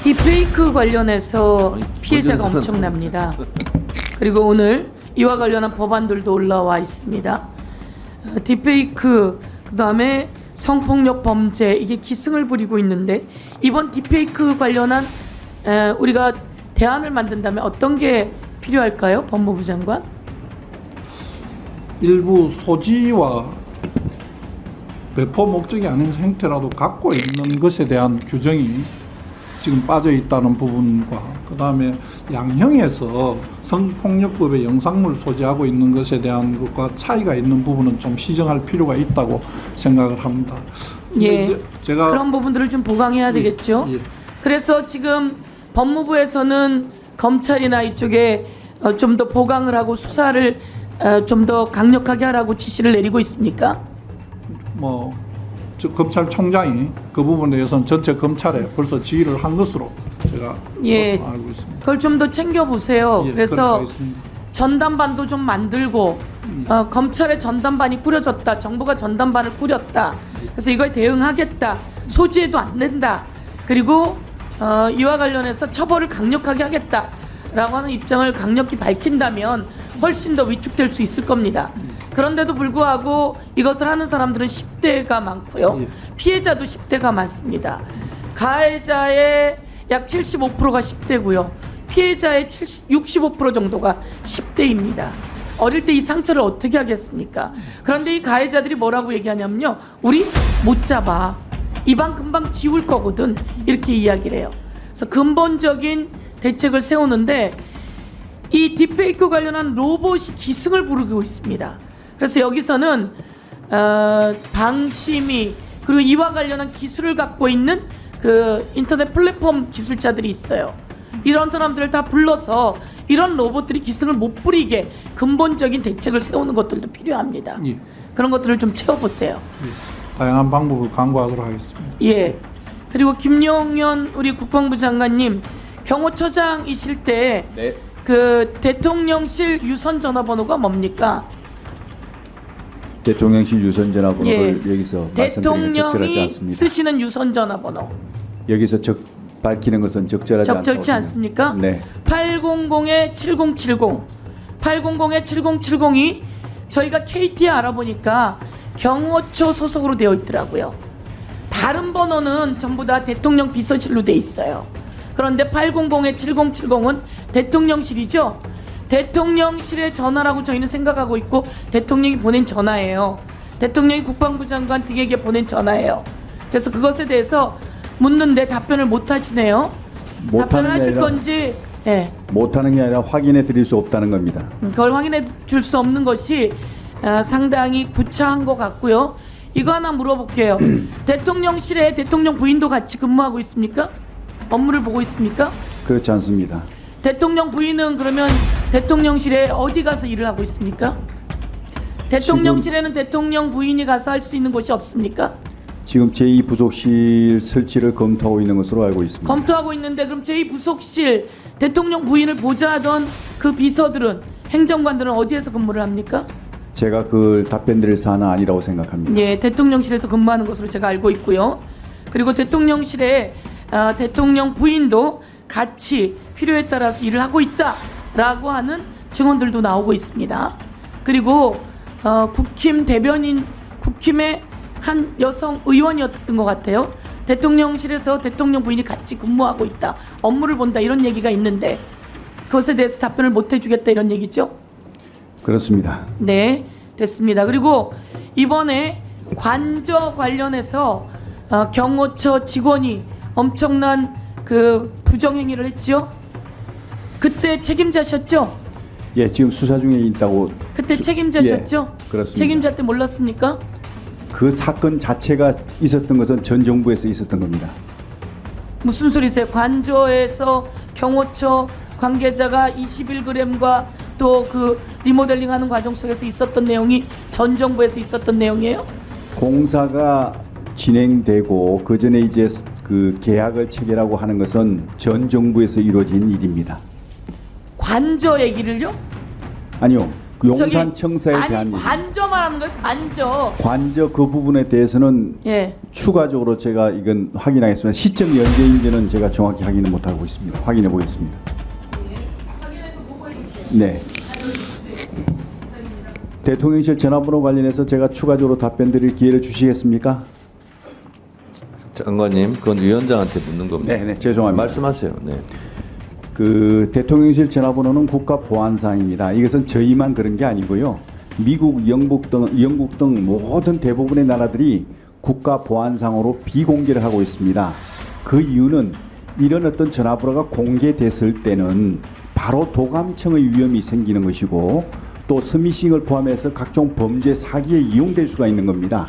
딥페이크 관련해서 피해자가 엄청납니다. 그리고 오늘 이와 관련한 법안들도 올라와 있습니다. 딥페이크, 그다음에 성폭력 범죄, 이게 기승을 부리고 있는데 이번 딥페이크 관련한 우리가 대안을 만든다면 어떤 게 필요할까요, 법무부 장관? 일부 소지와 배포 목적이 아닌 형태라도 갖고 있는 것에 대한 규정이 지금 빠져 있다는 부분과 그다음에 양형에서 성폭력법의 영상물 소지하고 있는 것에 대한 것과 차이가 있는 부분은 좀 시정할 필요가 있다고 생각을 합니다. 예, 제가 그런 부분들을 좀 보강해야 되겠죠. 예. 그래서 지금 법무부에서는 검찰이나 이쪽에 좀 더 보강을 하고 수사를 좀 더 강력하게 하라고 지시를 내리고 있습니까? 뭐 검찰총장이 그 부분에 대해서는 전체 검찰에 벌써 지휘를 한 것으로 제가 예, 알고 있습니다. 그걸 좀 더 챙겨보세요. 예, 그래서 그렇게 하겠습니다. 전담반도 좀 만들고 검찰의 전담반이 꾸려졌다, 정부가 전담반을 꾸렸다, 그래서 이거에 대응하겠다, 소지해도 안 된다, 그리고 이와 관련해서 처벌을 강력하게 하겠다라고 하는 입장을 강력히 밝힌다면 훨씬 더 위축될 수 있을 겁니다. 그런데도 불구하고 이것을 하는 사람들은 10대가 많고요. 예. 피해자도 10대가 많습니다. 가해자의 약 75%가 10대고요. 피해자의 65% 정도가 10대입니다. 어릴 때 이 상처를 어떻게 하겠습니까? 그런데 이 가해자들이 뭐라고 얘기하냐면요, 우리 못 잡아, 이방 금방 지울 거거든, 이렇게 이야기를 해요. 그래서 근본적인 대책을 세우는데 이 딥페이크 관련한 로봇이 기승을 부르고 있습니다. 그래서 여기서는 방심이, 그리고 이와 관련한 기술을 갖고 있는 그 인터넷 플랫폼 기술자들이 있어요. 이런 사람들을 다 불러서 이런 로봇들이 기승을 못 부리게 근본적인 대책을 세우는 것들도 필요합니다. 예. 그런 것들을 좀 채워보세요. 예. 다양한 방법을 강구하도록 하겠습니다. 예. 그리고 김용현 우리 국방부 장관님, 경호처장이실 때 네. 그 대통령실 유선 전화번호가 뭡니까? 대통령실 유선 전화번호를 예. 여기서 말씀드리는 적절하지 대통령이 않습니다. 쓰시는 유선 전화번호 여기서 밝히는 것은 적절하지 적절치 않다고 않습니까? 네. 800-7070 800-7070이 저희가 KT에 알아보니까 경호처 소속으로 되어 있더라고요. 다른 번호는 전부 다 대통령 비서실로 돼 있어요. 그런데 800-7070은 대통령실이죠. 대통령실의 전화라고 저희는 생각하고 있고 대통령이 보낸 전화예요. 대통령이 국방부 장관 등에게 보낸 전화예요. 그래서 그것에 대해서 묻는데 답변을 못 하시네요. 답변을 하실 건지, 예. 못하는 게 아니라 확인해 드릴 수 없다는 겁니다. 그걸 확인해 줄 수 없는 것이 상당히 구차한 것 같고요. 이거 하나 물어볼게요. 대통령실에 대통령 부인도 같이 근무하고 있습니까? 업무를 보고 있습니까? 그렇지 않습니다. 대통령 부인은 그러면 대통령실에 어디 가서 일을 하고 있습니까? 대통령실에는 대통령 부인이 가서 할 수 있는 곳이 없습니까? 지금 제2부속실 설치를 검토하고 있는 것으로 알고 있습니다. 검토하고 있는데 그럼 제2부속실 대통령 부인을 보좌하던 그 비서들은, 행정관들은 어디에서 근무를 합니까? 제가 그걸 답변 드릴 사안은 아니라고 생각합니다. 예, 대통령실에서 근무하는 것으로 제가 알고 있고요. 그리고 대통령실에 대통령 부인도 같이 필요에 따라서 일을 하고 있다라고 하는 증언들도 나오고 있습니다. 그리고 국힘 대변인, 국힘의 한 여성 의원이었던 것 같아요. 대통령실에서 대통령 부인이 같이 근무하고 있다, 업무를 본다, 이런 얘기가 있는데 그것에 대해서 답변을 못 해주겠다, 이런 얘기죠? 그렇습니다. 네, 됐습니다. 그리고 이번에 관저 관련해서 경호처 직원이 엄청난 그 부정행위를 했죠. 그때 책임자셨죠? 예, 지금 수사 중에 있다고. 그때 책임자셨죠? 예, 그렇습니다. 책임자 때 몰랐습니까? 그 사건 자체가 있었던 것은 전 정부에서 있었던 겁니다. 무슨 소리세요? 관저에서 경호처 관계자가 21g과 또 그 리모델링하는 과정 속에서 있었던 내용이 전 정부에서 있었던 내용이에요? 공사가 진행되고 그 전에 이제 그 계약을 체결하고 하는 것은 전 정부에서 이루어진 일입니다. 관저 얘기를요? 아니요, 그 용산 청사에 아니, 대한 관저 말하는 거예요. 관저. 관저 그 부분에 대해서는 예. 추가적으로 제가 이건 확인하겠습니다. 시점이 언제인지는 제가 정확히 확인을 못하고 있습니다. 확인해 보겠습니다. 확인해서 보고해 주세요. 네. 대통령실 전화번호 관련해서 제가 추가적으로 답변 드릴 기회를 주시겠습니까? 장관님, 그건 위원장한테 묻는 겁니다. 네, 죄송합니다. 말씀하세요. 네. 그 대통령실 전화번호는 국가보안사항입니다. 이것은 저희만 그런 게 아니고요. 미국, 영국 등 모든 대부분의 나라들이 국가보안상으로 비공개를 하고 있습니다. 그 이유는 이런 어떤 전화번호가 공개됐을 때는 바로 도감청의 위험이 생기는 것이고 또 스미싱을 포함해서 각종 범죄 사기에 이용될 수가 있는 겁니다.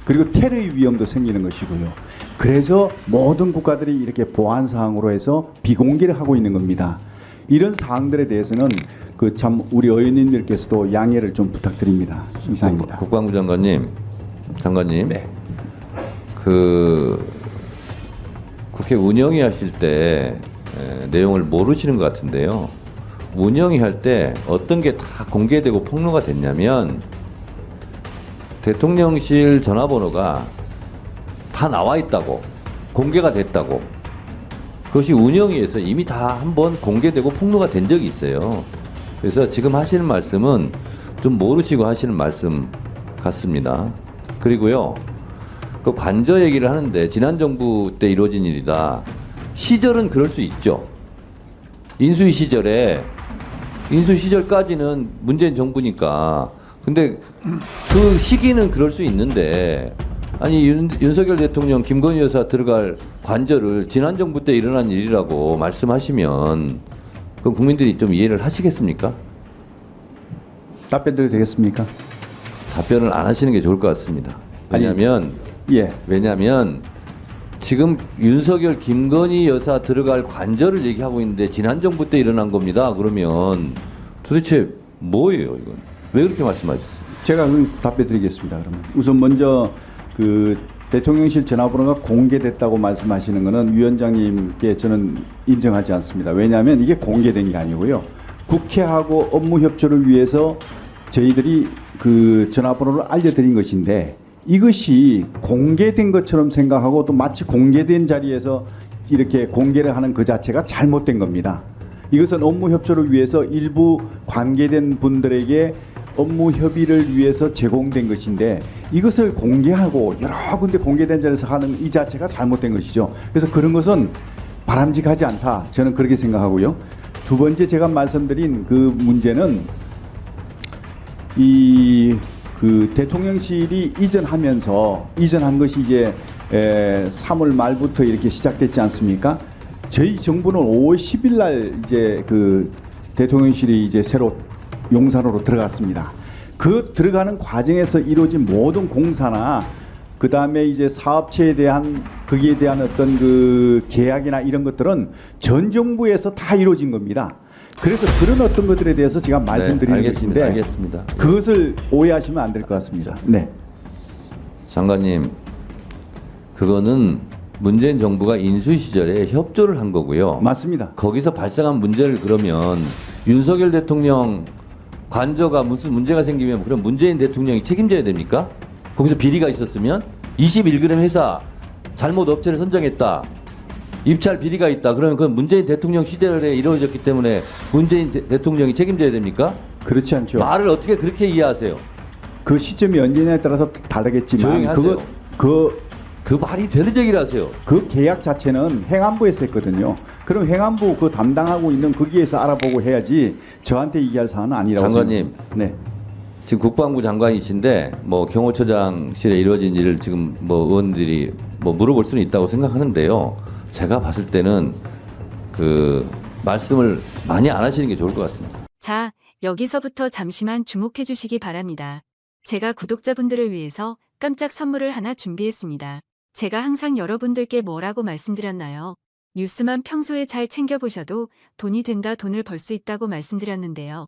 그리고 테러의 위험도 생기는 것이고요. 그래서 모든 국가들이 이렇게 보안 사항으로 해서 비공개를 하고 있는 겁니다. 이런 사항들에 대해서는 그 참 우리 의원님들께서도 양해를 좀 부탁드립니다. 이상입니다. 국방부 장관님, 네. 그 국회 운영위 하실 때 내용을 모르시는 것 같은데요. 운영위 할 때 어떤 게 다 공개되고 폭로가 됐냐면 대통령실 전화번호가 다 나와 있다고, 공개가 됐다고. 그것이 운영위에서 이미 다 한번 공개되고 폭로가 된 적이 있어요. 그래서 지금 하시는 말씀은 좀 모르시고 하시는 말씀 같습니다. 그리고요, 그 관저 얘기를 하는데 지난 정부 때 이루어진 일이다. 시절은 그럴 수 있죠. 인수위 시절까지는 문재인 정부니까. 근데 그 시기는 그럴 수 있는데, 아니 윤석열 대통령 김건희 여사 들어갈 관저를 지난 정부 때 일어난 일이라고 말씀하시면 그럼 국민들이 좀 이해를 하시겠습니까? 답변 드려도 되겠습니까? 답변을 안 하시는 게 좋을 것 같습니다. 왜냐하면 예. 지금 윤석열 김건희 여사 들어갈 관저를 얘기하고 있는데 지난 정부 때 일어난 겁니다. 그러면 도대체 뭐예요, 이건? 왜 그렇게 말씀하셨어요? 제가 그럼 답변 드리겠습니다. 그러면 우선 먼저 그 대통령실 전화번호가 공개됐다고 말씀하시는 것은 위원장님께 저는 인정하지 않습니다. 왜냐하면 이게 공개된 게 아니고요. 국회하고 업무 협조를 위해서 저희들이 그 전화번호를 알려드린 것인데 이것이 공개된 것처럼 생각하고 또 마치 공개된 자리에서 이렇게 공개를 하는 그 자체가 잘못된 겁니다. 이것은 업무 협조를 위해서 일부 관계된 분들에게 업무 협의를 위해서 제공된 것인데 이것을 공개하고 여러 군데 공개된 자리에서 하는 이 자체가 잘못된 것이죠. 그래서 그런 것은 바람직하지 않다. 저는 그렇게 생각하고요. 두 번째 제가 말씀드린 그 문제는 그 대통령실이 이전한 것이 이제 3월 말부터 이렇게 시작됐지 않습니까? 저희 정부는 5월 10일 날 이제 그 대통령실이 이제 새로 용산으로 들어갔습니다. 그 들어가는 과정에서 이루어진 모든 공사나 그 다음에 이제 사업체에 대한 거기에 대한 어떤 그 계약이나 이런 것들은 전 정부에서 다 이루어진 겁니다. 그래서 그런 어떤 것들에 대해서 제가 말씀드리는 것인데 알겠습니다. 그것을 오해하시면 안 될 것 같습니다. 네. 장관님, 그거는 문재인 정부가 인수위 시절에 협조를 한 거고요. 맞습니다. 거기서 발생한 문제를 그러면 윤석열 대통령 관저가 무슨 문제가 생기면 그럼 문재인 대통령이 책임져야 됩니까? 거기서 비리가 있었으면 21g 회사 잘못 업체를 선정했다. 입찰 비리가 있다. 그러면 그건 문재인 대통령 시절에 이루어졌기 때문에 문재인 대통령이 책임져야 됩니까? 그렇지 않죠. 말을 어떻게 그렇게 이해하세요? 그 시점이 언제냐에 따라서 다르겠지만 조용히 하세요. 그 말이 되는 얘기를 하세요. 그 계약 자체는 행안부에서 했거든요. 그럼 행안부 그 담당하고 있는 거기에서 알아보고 해야지 저한테 얘기할 사안은 아니라고 장관님. 생각합니다. 네. 지금 국방부 장관이신데 뭐 경호처장실에 이루어진 일을 지금 뭐 의원들이 뭐 물어볼 수는 있다고 생각하는데요. 제가 봤을 때는 그 말씀을 많이 안 하시는 게 좋을 것 같습니다. 자, 여기서부터 잠시만 주목해 주시기 바랍니다. 제가 구독자분들을 위해서 깜짝 선물을 하나 준비했습니다. 제가 항상 여러분들께 뭐라고 말씀드렸나요? 뉴스만 평소에 잘 챙겨보셔도 돈이 된다, 돈을 벌 수 있다고 말씀드렸는데요.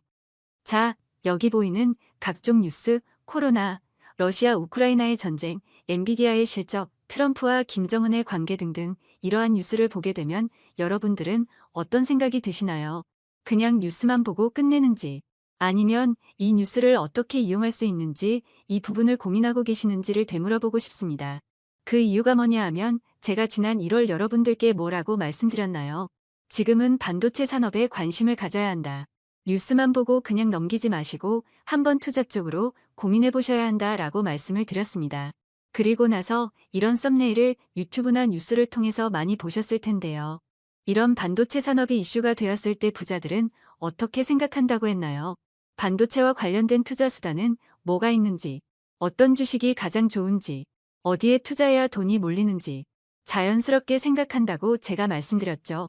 자, 여기 보이는 각종 뉴스, 코로나, 러시아 우크라이나의 전쟁, 엔비디아의 실적, 트럼프와 김정은의 관계 등등 이러한 뉴스를 보게 되면 여러분들은 어떤 생각이 드시나요? 그냥 뉴스만 보고 끝내는지, 아니면 이 뉴스를 어떻게 이용할 수 있는지 이 부분을 고민하고 계시는지를 되물어보고 싶습니다. 그 이유가 뭐냐 하면 제가 지난 1월 여러분들께 뭐라고 말씀드렸나요? 지금은 반도체 산업에 관심을 가져야 한다. 뉴스만 보고 그냥 넘기지 마시고 한번 투자 쪽으로 고민해 보셔야 한다라고 말씀을 드렸습니다. 그리고 나서 이런 썸네일을 유튜브나 뉴스를 통해서 많이 보셨을 텐데요. 이런 반도체 산업이 이슈가 되었을 때 부자들은 어떻게 생각한다고 했나요? 반도체와 관련된 투자 수단은 뭐가 있는지, 어떤 주식이 가장 좋은지, 어디에 투자해야 돈이 몰리는지 자연스럽게 생각한다고 제가 말씀드렸죠.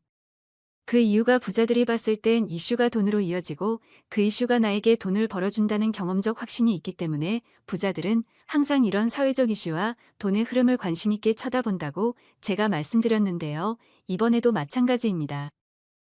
그 이유가 부자들이 봤을 땐 이슈가 돈으로 이어지고 그 이슈가 나에게 돈을 벌어준다는 경험적 확신이 있기 때문에 부자들은 항상 이런 사회적 이슈와 돈의 흐름을 관심 있게 쳐다본다고 제가 말씀드렸는데요. 이번에도 마찬가지입니다.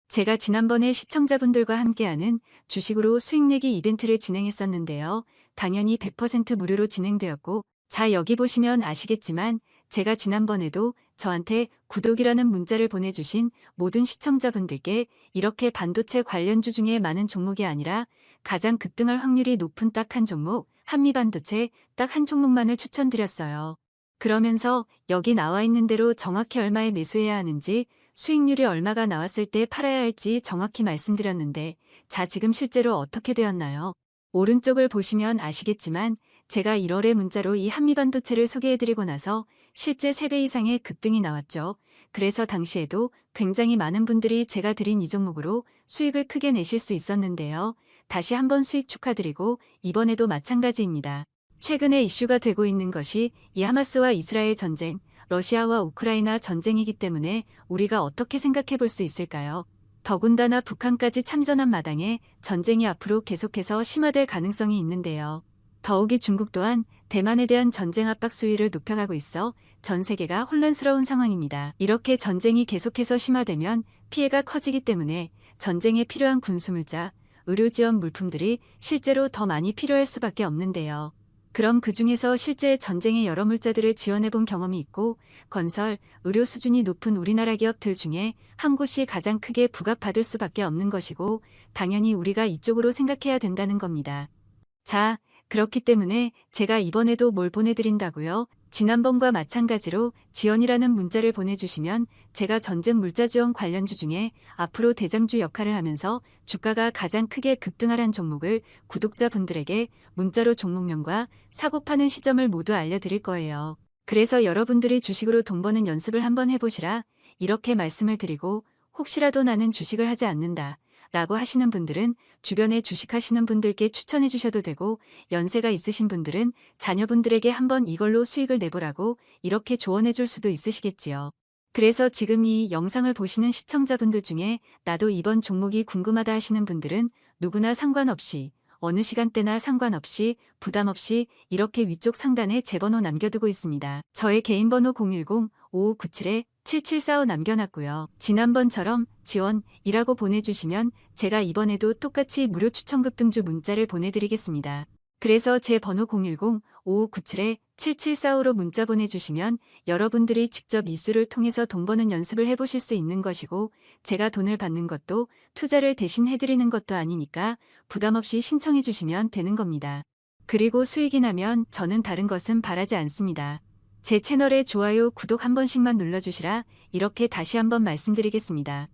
제가 지난번에 시청자분들과 함께하는 주식으로 수익 내기 이벤트를 진행했었는데요. 당연히 100% 무료로 진행되었고, 자 여기 보시면 아시겠지만 제가 지난번에도 저한테 구독이라는 문자를 보내주신 모든 시청자분들께 이렇게 반도체 관련주 중에 많은 종목이 아니라 가장 급등할 확률이 높은 딱 한 종목, 한미반도체 딱 한 종목만을 추천드렸어요. 그러면서 여기 나와 있는 대로 정확히 얼마에 매수해야 하는지, 수익률이 얼마가 나왔을 때 팔아야 할지 정확히 말씀드렸는데, 자 지금 실제로 어떻게 되었나요? 오른쪽을 보시면 아시겠지만 제가 1월에 문자로 이 한미반도체를 소개해드리고 나서 실제 3배 이상의 급등이 나왔죠. 그래서 당시에도 굉장히 많은 분들이 제가 드린 이 종목으로 수익을 크게 내실 수 있었는데요. 다시 한번 수익 축하드리고 이번에도 마찬가지입니다. 최근에 이슈가 되고 있는 것이 이 하마스와 이스라엘 전쟁, 러시아와 우크라이나 전쟁이기 때문에 우리가 어떻게 생각해 볼 수 있을까요? 더군다나 북한까지 참전한 마당에 전쟁이 앞으로 계속해서 심화될 가능성이 있는데요. 더욱이 중국 또한 대만에 대한 전쟁 압박 수위를 높여가고 있어 전 세계가 혼란스러운 상황입니다. 이렇게 전쟁이 계속해서 심화되면 피해가 커지기 때문에 전쟁에 필요한 군수물자, 의료 지원 물품들이 실제로 더 많이 필요할 수밖에 없는데요. 그럼 그 중에서 실제 전쟁의 여러 물자들을 지원해본 경험이 있고 건설, 의료 수준이 높은 우리나라 기업들 중에 한 곳이 가장 크게 부각받을 수밖에 없는 것이고 당연히 우리가 이쪽으로 생각해야 된다는 겁니다. 자, 그렇기 때문에 제가 이번에도 뭘 보내드린다고요? 지난번과 마찬가지로 지원이라는 문자를 보내주시면 제가 전쟁 물자 지원 관련주 중에 앞으로 대장주 역할을 하면서 주가가 가장 크게 급등하란 종목을 구독자분들에게 문자로 종목명과 사고 파는 시점을 모두 알려드릴 거예요. 그래서 여러분들이 주식으로 돈 버는 연습을 한번 해보시라 이렇게 말씀을 드리고 혹시라도 나는 주식을 하지 않는다 라고 하시는 분들은 주변에 주식하시는 분들께 추천해 주셔도 되고 연세가 있으신 분들은 자녀분들에게 한번 이걸로 수익을 내보라고 이렇게 조언해 줄 수도 있으시겠지요. 그래서 지금 이 영상을 보시는 시청자분들 중에 나도 이번 종목이 궁금하다 하시는 분들은 누구나 상관없이 어느 시간대나 상관없이 부담 없이 이렇게 위쪽 상단에 제 번호 남겨두고 있습니다. 저의 개인 번호 010-5597-7745 남겨놨고요. 지난번처럼 지원이라고 보내주시면 제가 이번에도 똑같이 무료 추천 급등주 문자를 보내드리겠습니다. 그래서 제 번호 010-5597-7745로 문자 보내주시면 여러분들이 직접 이수를 통해서 돈 버는 연습을 해보실 수 있는 것이고 제가 돈을 받는 것도 투자를 대신 해드리는 것도 아니니까 부담 없이 신청해 주시면 되는 겁니다. 그리고 수익이 나면 저는 다른 것은 바라지 않습니다. 제 채널에 좋아요, 구독 한 번씩만 눌러주시라 이렇게 다시 한번 말씀드리겠습니다.